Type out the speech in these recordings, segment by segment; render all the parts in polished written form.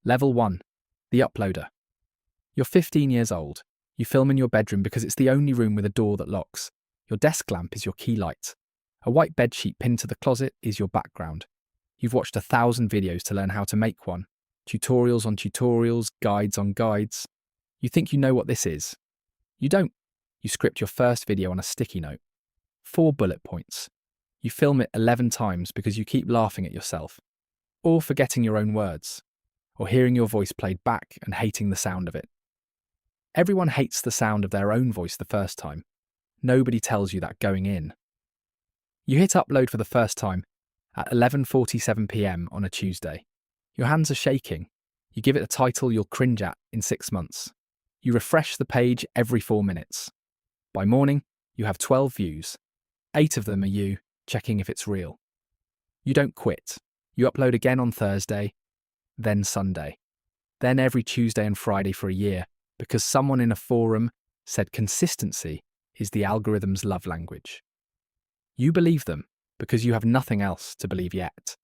Level 1. The Uploader. You're 15 years old. You film in your bedroom because it's the only room with a door that locks. Your desk lamp is your key light. A white bedsheet pinned to the closet is your background. You've watched 1,000 videos to learn how to make one. Tutorials on tutorials, guides on guides. You think you know what this is. You don't. You script your first video on a sticky note. 4 bullet points. You film it 11 times because you keep laughing at yourself, or forgetting your own words, or hearing your voice played back and hating the sound of it. Everyone hates the sound of their own voice the first time. Nobody tells you that going in. You hit upload for the first time at 11:47 p.m. on a Tuesday. Your hands are shaking. You give it a title you'll cringe at in 6 months. You refresh the page every 4 minutes. By morning, you have 12 views. 8 of them are you checking if it's real. You don't quit. You upload again on Thursday, then Sunday, then every Tuesday and Friday for a year because someone in a forum said consistency is the algorithm's love language. You believe them because you have nothing else to believe yet.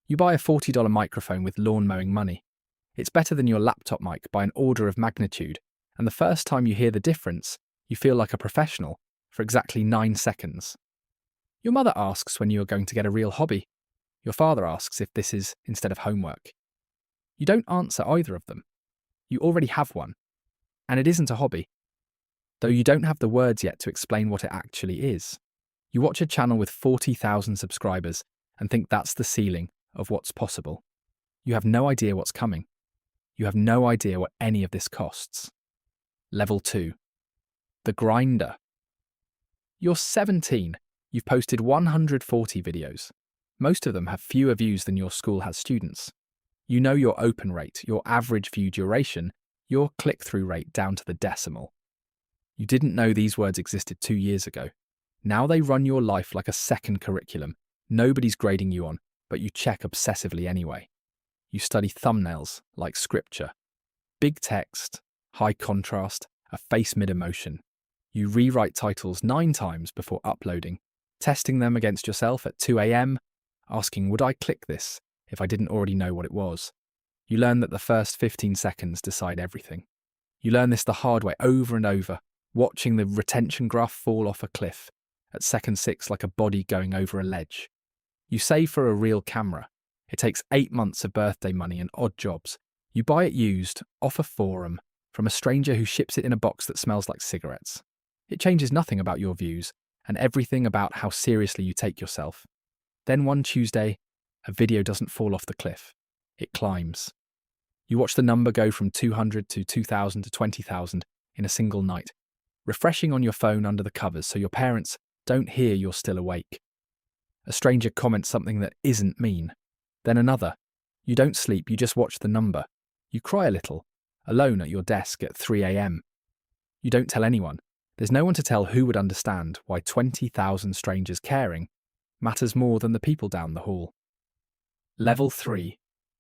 You buy a $40 microphone with lawn mowing money. It's better than your laptop mic by an order of magnitude, and the first time you hear the difference, you feel like a professional for exactly 9 seconds. Your mother asks when you are going to get a real hobby. Your father asks if this is instead of homework. You don't answer either of them. You already have one, and it isn't a hobby, though you don't have the words yet to explain what it actually is. You watch a channel with 40,000 subscribers and think that's the ceiling of what's possible. You have no idea what's coming. You have no idea what any of this costs. Level 2. The Grinder. You're 17. You've posted 140 videos. Most of them have fewer views than your school has students. You know your open rate, your average view duration, your click-through rate down to the decimal. You didn't know these words existed 2 years ago. Now they run your life like a second curriculum. Nobody's grading you on, but you check obsessively anyway. You study thumbnails like scripture. Big text, high contrast, a face mid-emotion. You rewrite titles 9 times before uploading, testing them against yourself at 2 a.m, asking would I click this if I didn't already know what it was. You learn that the first 15 seconds decide everything. You learn this the hard way over and over, watching the retention graph fall off a cliff at second 6 like a body going over a ledge. You save for a real camera. It takes 8 months of birthday money and odd jobs. You buy it used, off a forum, from a stranger who ships it in a box that smells like cigarettes. It changes nothing about your views and everything about how seriously you take yourself. Then one Tuesday, a video doesn't fall off the cliff. It climbs. You watch the number go from 200 to 2,000 to 20,000 in a single night, refreshing on your phone under the covers so your parents don't hear you're still awake. A stranger comments something that isn't mean. Then another. You don't sleep, you just watch the number. You cry a little, alone at your desk at 3 a.m. You don't tell anyone. There's no one to tell who would understand why 20,000 strangers caring matters more than the people down the hall. Level 3.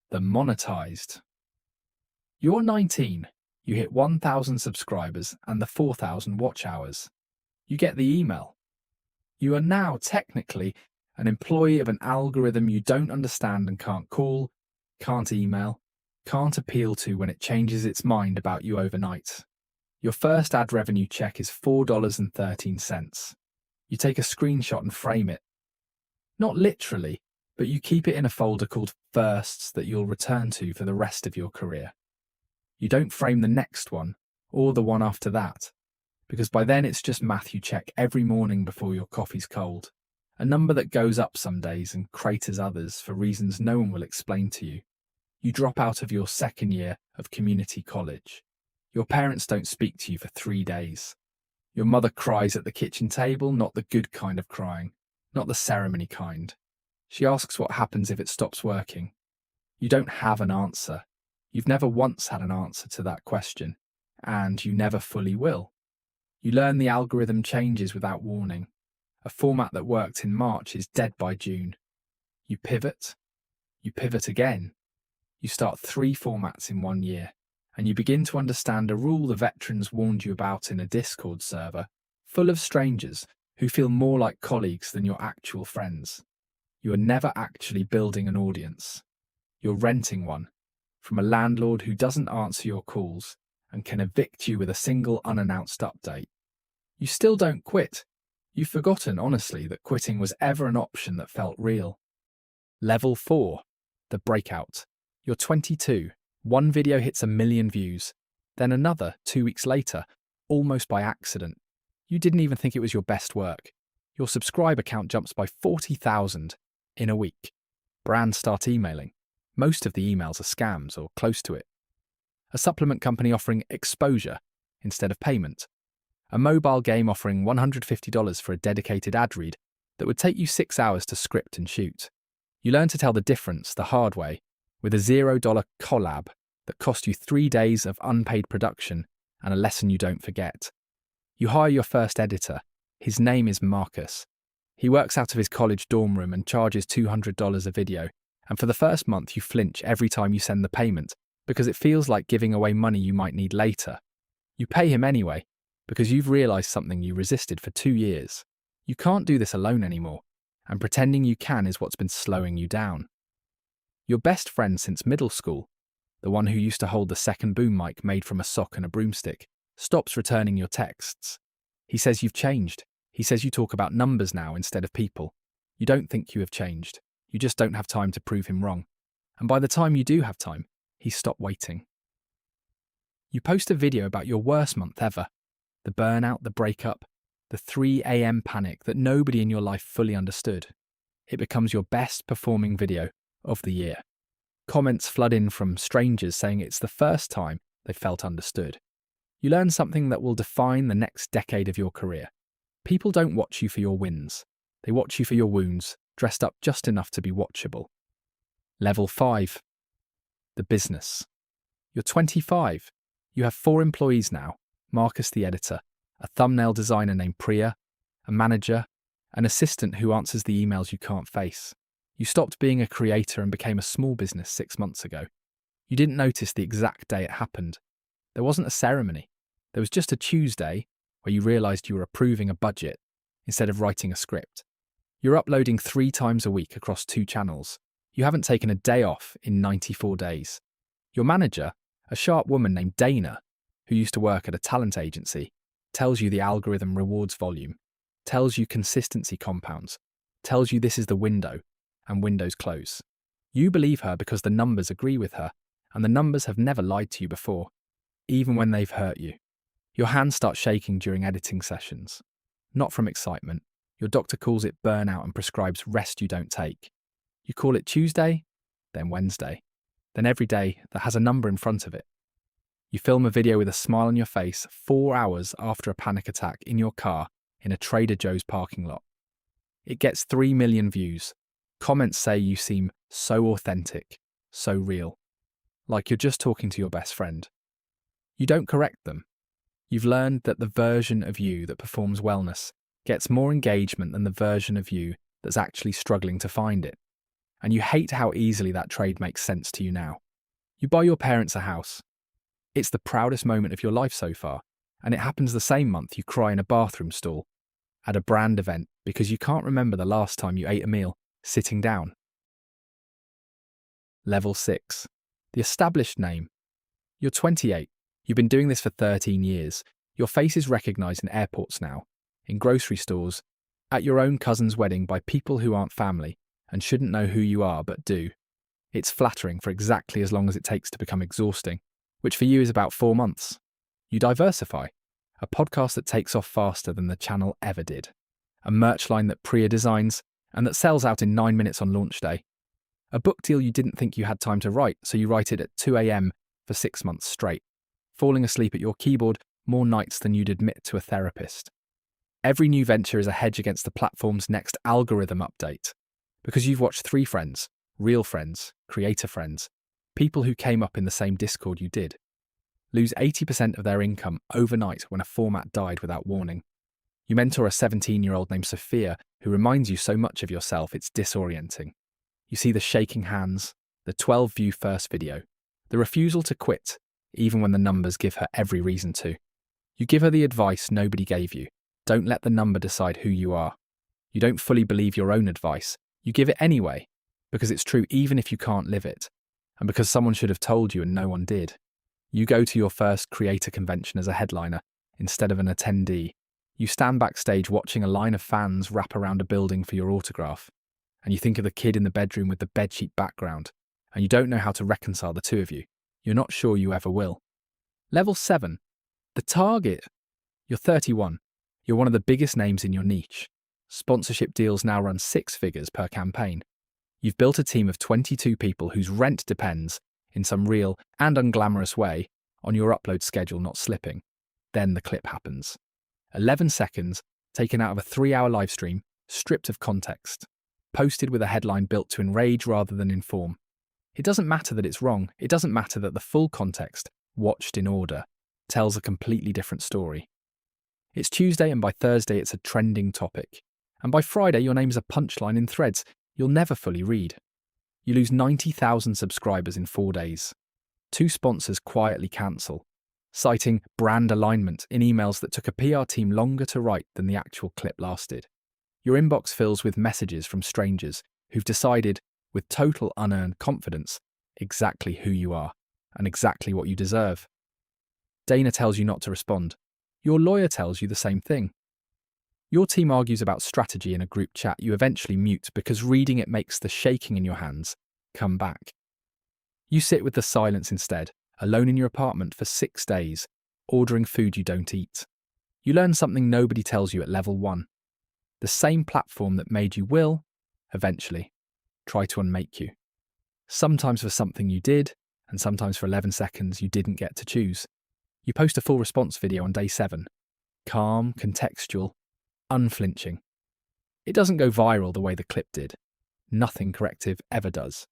The Monetized. You're 19. You hit 1,000 subscribers and the 4,000 watch hours. You get the email. You are now technically an employee of an algorithm you don't understand and can't call, can't email, can't appeal to when it changes its mind about you overnight. Your first ad revenue check is $4.13. You take a screenshot and frame it. Not literally, but you keep it in a folder called Firsts that you'll return to for the rest of your career. You don't frame the next one, or the one after that, because by then it's just math you check every morning before your coffee's cold. A number that goes up some days and craters others for reasons no one will explain to you. You drop out of your second year of community college. Your parents don't speak to you for 3 days. Your mother cries at the kitchen table, not the good kind of crying, not the ceremony kind. She asks what happens if it stops working. You don't have an answer. You've never once had an answer to that question, and you never fully will. You learn the algorithm changes without warning. A format that worked in March is dead by June. You pivot again. You start 3 formats in 1 year, and you begin to understand a rule the veterans warned you about in a Discord server, full of strangers who feel more like colleagues than your actual friends. You are never actually building an audience. You're renting one. from a landlord who doesn't answer your calls and can evict you with a single unannounced update. You still don't quit. You've forgotten, honestly, that quitting was ever an option that felt real. Level 4. The breakout. You're 22. One video hits 1 million views. Then another 2 weeks later, almost by accident. You didn't even think it was your best work. Your subscriber count jumps by 40,000 in a week. Brands start emailing. Most of the emails are scams or close to it. A supplement company offering exposure instead of payment. A mobile game offering $150 for a dedicated ad read that would take you 6 hours to script and shoot. You learn to tell the difference the hard way with a $0 collab that cost you 3 days of unpaid production and a lesson you don't forget. You hire your first editor. His name is Marcus. He works out of his college dorm room and charges $200 a video, and for the first month you flinch every time you send the payment because it feels like giving away money you might need later. You pay him anyway because you've realised something you resisted for 2 years. You can't do this alone anymore, and pretending you can is what's been slowing you down. Your best friend since middle school, the one who used to hold the second boom mic made from a sock and a broomstick, stops returning your texts. He says you've changed. He says you talk about numbers now instead of people. You don't think you have changed. You just don't have time to prove him wrong. And by the time you do have time, he's stopped waiting. You post a video about your worst month ever. The burnout, the breakup, the 3 a.m. panic that nobody in your life fully understood. It becomes your best performing video of the year. Comments flood in from strangers saying it's the first time they felt understood. You learn something that will define the next decade of your career. People don't watch you for your wins. They watch you for your wounds, dressed up just enough to be watchable. Level 5. The business. You're 25. You have 4 employees now. Marcus the editor, a thumbnail designer named Priya, a manager, an assistant who answers the emails you can't face. You stopped being a creator and became a small business 6 months ago. You didn't notice the exact day it happened. There wasn't a ceremony. There was just a Tuesday where you realised you were approving a budget instead of writing a script. You're uploading 3 times a week across 2 channels. You haven't taken a day off in 94 days. Your manager, a sharp woman named Dana, who used to work at a talent agency, tells you the algorithm rewards volume, tells you consistency compounds, tells you this is the window, and windows close. You believe her because the numbers agree with her, and the numbers have never lied to you before, even when they've hurt you. Your hands start shaking during editing sessions. Not from excitement. Your doctor calls it burnout and prescribes rest you don't take. You call it Tuesday, then Wednesday, then every day that has a number in front of it. You film a video with a smile on your face 4 hours after a panic attack in your car in a Trader Joe's parking lot. It gets 3 million views. Comments say you seem so authentic, so real, like you're just talking to your best friend. You don't correct them. You've learned that the version of you that performs wellness gets more engagement than the version of you that's actually struggling to find it. And you hate how easily that trade makes sense to you now. You buy your parents a house. It's the proudest moment of your life so far, and it happens the same month you cry in a bathroom stall at a brand event because you can't remember the last time you ate a meal sitting down. Level 6. The established name. You're 28. You've been doing this for 13 years. Your face is recognised in airports now, in grocery stores, at your own cousin's wedding by people who aren't family and shouldn't know who you are but do. It's flattering for exactly as long as it takes to become exhausting, which for you is about 4 months. You diversify. A podcast that takes off faster than the channel ever did. A merch line that Priya designs and that sells out in 9 minutes on launch day. A book deal you didn't think you had time to write, so you write it at 2 a.m. for 6 months straight, falling asleep at your keyboard more nights than you'd admit to a therapist. Every new venture is a hedge against the platform's next algorithm update, because you've watched 3 friends, real friends, creator friends, people who came up in the same Discord you did, lose 80% of their income overnight when a format died without warning. You mentor a 17-year-old named Sophia who reminds you so much of yourself it's disorienting. You see the shaking hands, the 12-view first video, the refusal to quit, even when the numbers give her every reason to. You give her the advice nobody gave you. Don't let the number decide who you are. You don't fully believe your own advice. You give it anyway, because it's true even if you can't live it. And because someone should have told you and no one did. You go to your first creator convention as a headliner instead of an attendee. You stand backstage watching a line of fans wrap around a building for your autograph. And you think of the kid in the bedroom with the bedsheet background, and you don't know how to reconcile the two of you. You're not sure you ever will. Level 7. The target. You're 31. You're one of the biggest names in your niche. Sponsorship deals now run 6 figures per campaign. You've built a team of 22 people whose rent depends, in some real and unglamorous way, on your upload schedule not slipping. Then the clip happens. 11 seconds, taken out of a 3-hour live stream, stripped of context. Posted with a headline built to enrage rather than inform. It doesn't matter that it's wrong. It doesn't matter that the full context, watched in order, tells a completely different story. It's Tuesday, and by Thursday it's a trending topic. And by Friday your name is a punchline in threads you'll never fully read. You lose 90,000 subscribers in 4 days. 2 sponsors quietly cancel, citing brand alignment in emails that took a PR team longer to write than the actual clip lasted. Your inbox fills with messages from strangers who've decided, with total unearned confidence, exactly who you are and exactly what you deserve. Dana tells you not to respond. Your lawyer tells you the same thing. Your team argues about strategy in a group chat you eventually mute because reading it makes the shaking in your hands come back. You sit with the silence instead, alone in your apartment for 6 days, ordering food you don't eat. You learn something nobody tells you at level 1. The same platform that made you will, eventually, try to unmake you. Sometimes for something you did, and sometimes for 11 seconds you didn't get to choose. You post a full response video on day 7. Calm, contextual, unflinching. It doesn't go viral the way the clip did. Nothing corrective ever does.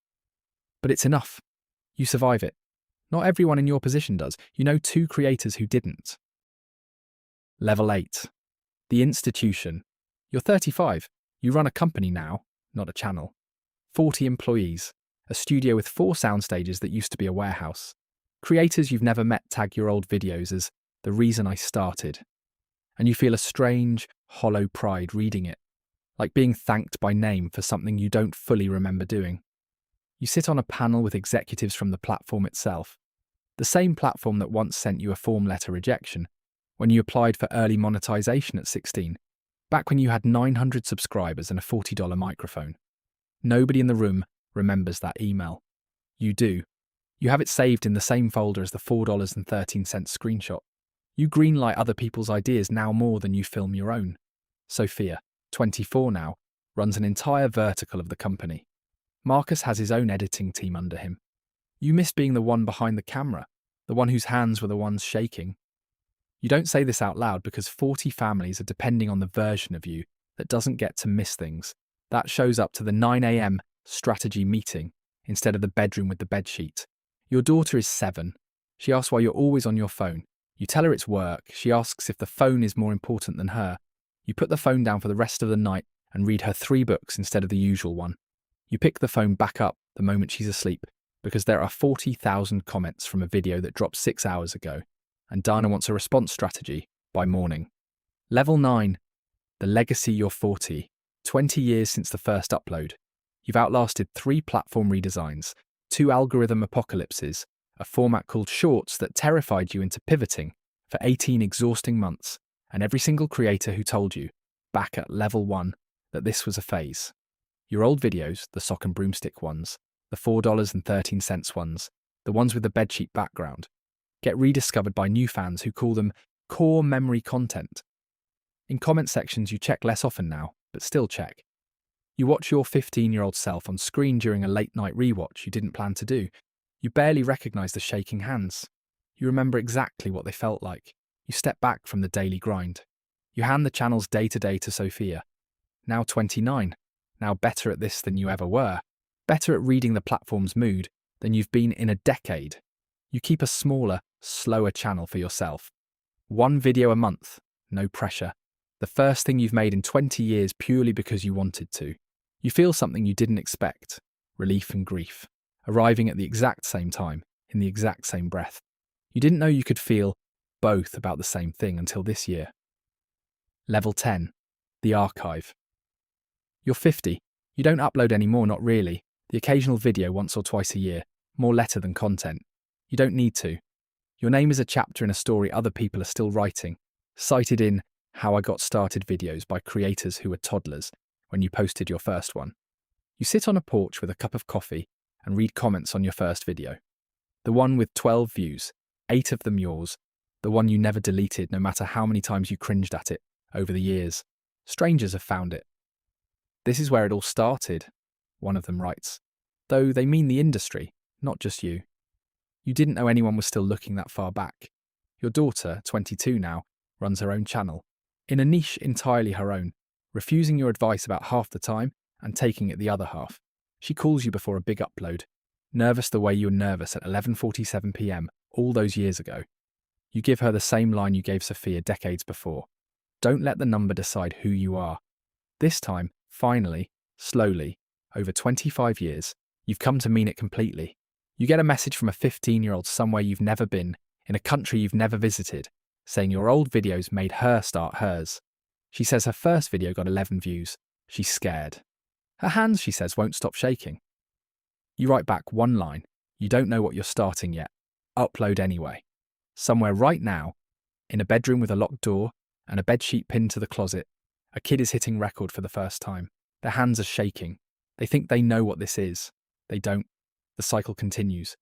But it's enough. You survive it. Not everyone in your position does. You know 2 creators who didn't. Level 8. The institution. You're 35. You run a company now, not a channel. 40 employees. A studio with 4 sound stages that used to be a warehouse. Creators you've never met tag your old videos as the reason I started. And you feel a strange, hollow pride reading it, like being thanked by name for something you don't fully remember doing. You sit on a panel with executives from the platform itself, the same platform that once sent you a form letter rejection when you applied for early monetization at 16, back when you had 900 subscribers and a $40 microphone. Nobody in the room remembers that email. You do. You have it saved in the same folder as the $4.13 screenshot. You greenlight other people's ideas now more than you film your own. Sophia, 24 now, runs an entire vertical of the company. Marcus has his own editing team under him. You miss being the one behind the camera, the one whose hands were the ones shaking. You don't say this out loud because 40 families are depending on the version of you that doesn't get to miss things, that shows up to the 9 a.m. strategy meeting instead of the bedroom with the bedsheet. Your daughter is 7. She asks why you're always on your phone. You tell her it's work. She asks if the phone is more important than her. You put the phone down for the rest of the night and read her 3 books instead of the usual one. You pick the phone back up the moment she's asleep because there are 40,000 comments from a video that dropped 6 hours ago, and Dana wants a response strategy by morning. Level 9. The legacy. You're 40. 20 years since the first upload. You've outlasted 3 platform redesigns, 2 algorithm apocalypses, a format called Shorts that terrified you into pivoting for 18 exhausting months, and every single creator who told you, back at level 1, that this was a phase. Your old videos, the sock and broomstick ones, the $4.13 ones, the ones with the bedsheet background, get rediscovered by new fans who call them core memory content. In comment sections you check less often now, but still check. You watch your 15-year-old self on screen during a late-night rewatch you didn't plan to do. You barely recognise the shaking hands. You remember exactly what they felt like. You step back from the daily grind. You hand the channel's day-to-day to Sophia, now 29, now better at this than you ever were, better at reading the platform's mood than you've been in a decade. You keep a smaller, slower channel for yourself. 1 video a month, no pressure. The first thing you've made in 20 years purely because you wanted to. You feel something you didn't expect, relief and grief, arriving at the exact same time, in the exact same breath. You didn't know you could feel both about the same thing until this year. Level 10. The archive. You're 50. You don't upload anymore, not really. The occasional video once or twice a year. More letter than content. You don't need to. Your name is a chapter in a story other people are still writing, cited in How I Got Started videos by creators who were toddlers when you posted your first one. You sit on a porch with a cup of coffee and read comments on your first video. The one with 12 views, 8 of them yours, the one you never deleted no matter how many times you cringed at it over the years. Strangers have found it. This is where it all started, one of them writes. Though they mean the industry, not just you. You didn't know anyone was still looking that far back. Your daughter, 22 now, runs her own channel, in a niche entirely her own, refusing your advice about half the time and taking it the other half. She calls you before a big upload, nervous the way you were nervous at 11:47 p.m. all those years ago. You give her the same line you gave Sophia decades before. Don't let the number decide who you are. This time, finally, slowly, over 25 years, you've come to mean it completely. You get a message from a 15-year-old somewhere you've never been, in a country you've never visited, saying your old videos made her start hers. She says her first video got 11 views. She's scared. Her hands, she says, won't stop shaking. You write back one line. You don't know what you're starting yet. Upload anyway. Somewhere right now, in a bedroom with a locked door and a bedsheet pinned to the closet, a kid is hitting record for the first time. Their hands are shaking. They think they know what this is. They don't. The cycle continues.